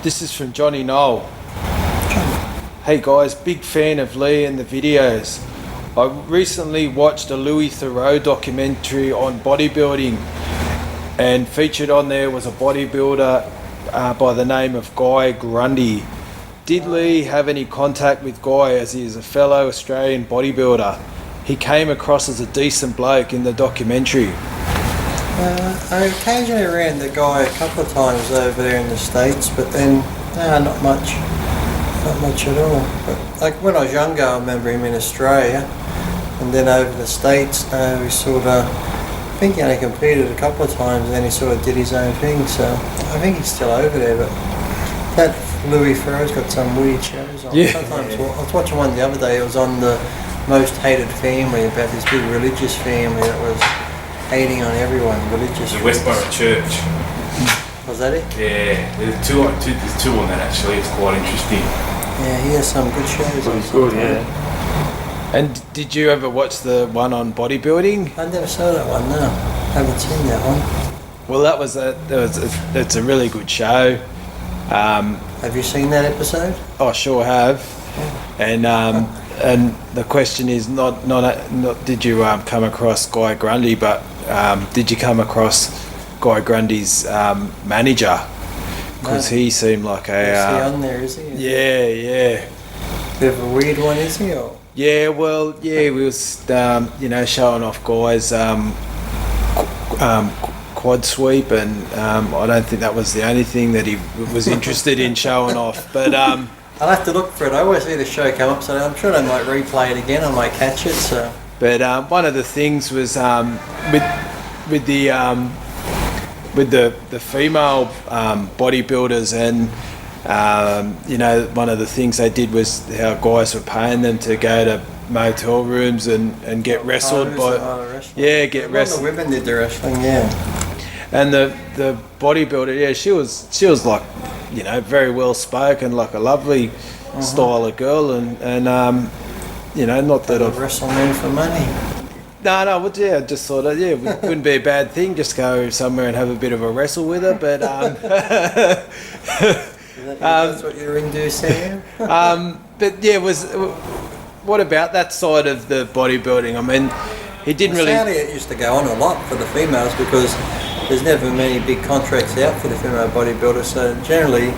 This is from Johnny Knoll. Hey guys, big fan of Lee and the videos. I recently watched a Louis Theroux documentary on bodybuilding, and featured on there was a bodybuilder by the name of GUY GRUNDY. Did Lee have any contact with Guy, as he is a fellow Australian bodybuilder? He came across as a decent bloke in the documentary. I occasionally ran the Guy a couple of times over there in the States, but then not much at all. But like when I was younger, I remember him in Australia, and then over the States, we sort of, I think he only competed a couple of times, and then he sort of did his own thing. So I think he's still over there. But that Louis Theroux's got some weird shows on. Yeah. Sometimes I was watching one the other day. It was on the Most Hated Family, about this big religious family that was hating on everyone, religious. The Westboro Church. Was that it? Yeah, there's two on that actually. It's quite interesting. Yeah, he has some good shows. Pretty good, yeah. And did you ever watch the one on bodybuilding? I never saw that one. No, haven't seen that one. Well, it's a really good show. Have you seen that episode? I sure have. And the question is not did you come across GUY GRUNDY, but did you come across GUY GRUNDY's manager? Because he seemed like a... Is he on there, is he? Yeah. Bit of a weird one, is he? Or? Yeah, well, yeah, we was, showing off Guy's quad sweep, and I don't think that was the only thing that he was interested in showing off, but... I'll have to look for it. I always see the show come up, so I'm sure they might replay it again. I might catch it. So. But one of the things was with the female bodybuilders, and one of the things they did was how guys were paying them to go to motel rooms and get wrestled wrestled. The women did the wrestling, yeah. And the bodybuilder, yeah, she was like, very well spoken, like a lovely style of girl, and not that I've wrestle men for money. No, but yeah, I just thought it wouldn't be a bad thing, just go somewhere and have a bit of a wrestle with her, but that's what you're into, Sam? but yeah, what about that side of the bodybuilding? I mean, he didn't really... Sadly, it used to go on a lot for the females because there's never many big contracts out for the female bodybuilders, so generally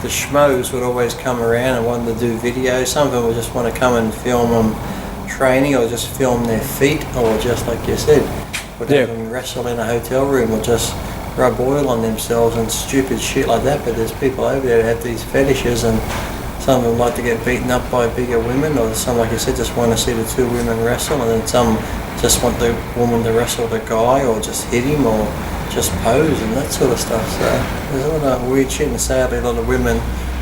the Schmoes would always come around and want to do videos. Some of them would just want to come and film them training, or just film their feet, or just like you said, would have them wrestle in a hotel room, or just rub oil on themselves and stupid shit like that. But there's people over there that have these fetishes, and some of them like to get beaten up by bigger women, or some, like you said, just want to see the two women wrestle, and then some just want the woman to wrestle the guy, or just hit him, or just pose and that sort of stuff. So there's a lot of weird shit, and sadly a lot of women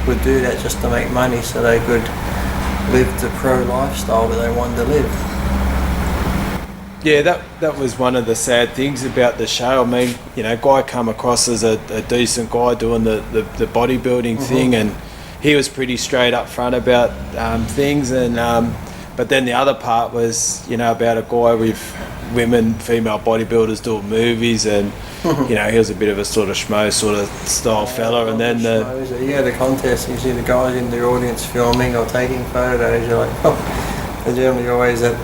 would do that just to make money so they could live the pro lifestyle that they wanted to live. Yeah, that was one of the sad things about the show. I mean, Guy come across as a decent guy doing the bodybuilding thing, and he was pretty straight up front about things, and but then the other part was, about a guy with female bodybuilders doing movies, and he was a bit of a sort of schmo sort of style fella, and then the contest, you see the guys in the audience filming or taking photos, you're like, they're generally always that.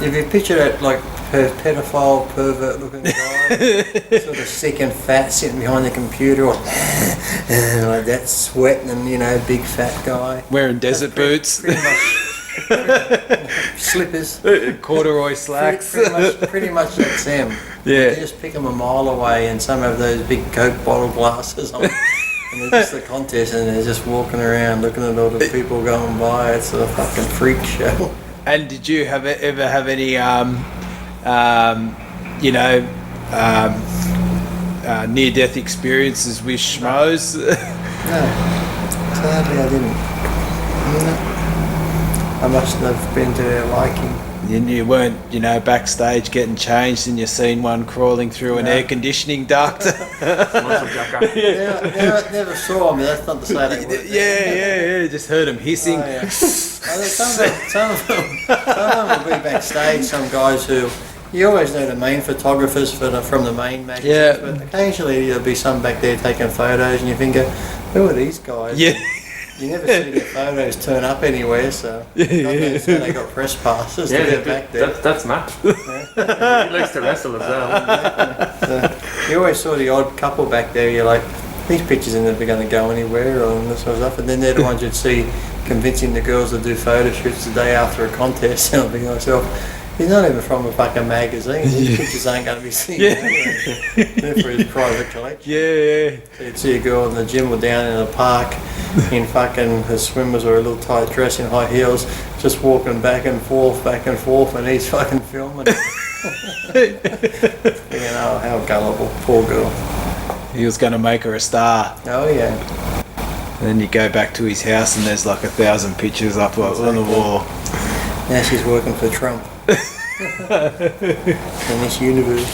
If you picture that like pedophile, pervert looking guy, sort of sick and fat, sitting behind the computer, or like that, sweating, and big fat guy wearing desert boots. Pretty much. Slippers, corduroy slacks. Pretty much that's them. Yeah, you just pick them a mile away, and some have those big Coke bottle glasses on, and it's just the contest, and they're just walking around looking at all the people going by. It's a fucking freak show. And did you ever have any near-death experiences with Schmoes? No, sadly I didn't. No. I must have been to their liking. You weren't, backstage getting changed, and you seen one crawling through an air conditioning duct. Never saw me. That's not to say they weren't. Yeah. Just heard them hissing. Oh, yeah. Some of them will be backstage. Some guys who You always know the main photographers from the main magazines, Yeah. but occasionally there'll be some back there taking photos, and you think, who are these guys? Yeah. You never see their photos turn up anywhere, so God knows how they got press passes to get back there. That's Matt. He likes to wrestle as well. So you always saw the odd couple back there. You're like, these pictures are never going to go anywhere, or this sort of stuff. And then they're the ones you'd see convincing the girls to do photo shoots the day after a contest. And I'm thinking to myself, he's not even from a fucking magazine. These pictures ain't going to be seen. They're for his private collection. Yeah. So you'd see a girl in the gym or down in the park in fucking her swimmers or a little tight dress in high heels, just walking back and forth, and he's fucking filming. You know, how gullible. Poor girl. He was going to make her a star. Oh, yeah. And then you go back to his house and there's like 1,000 pictures up on the wall. Now she's working for Trump. In this universe.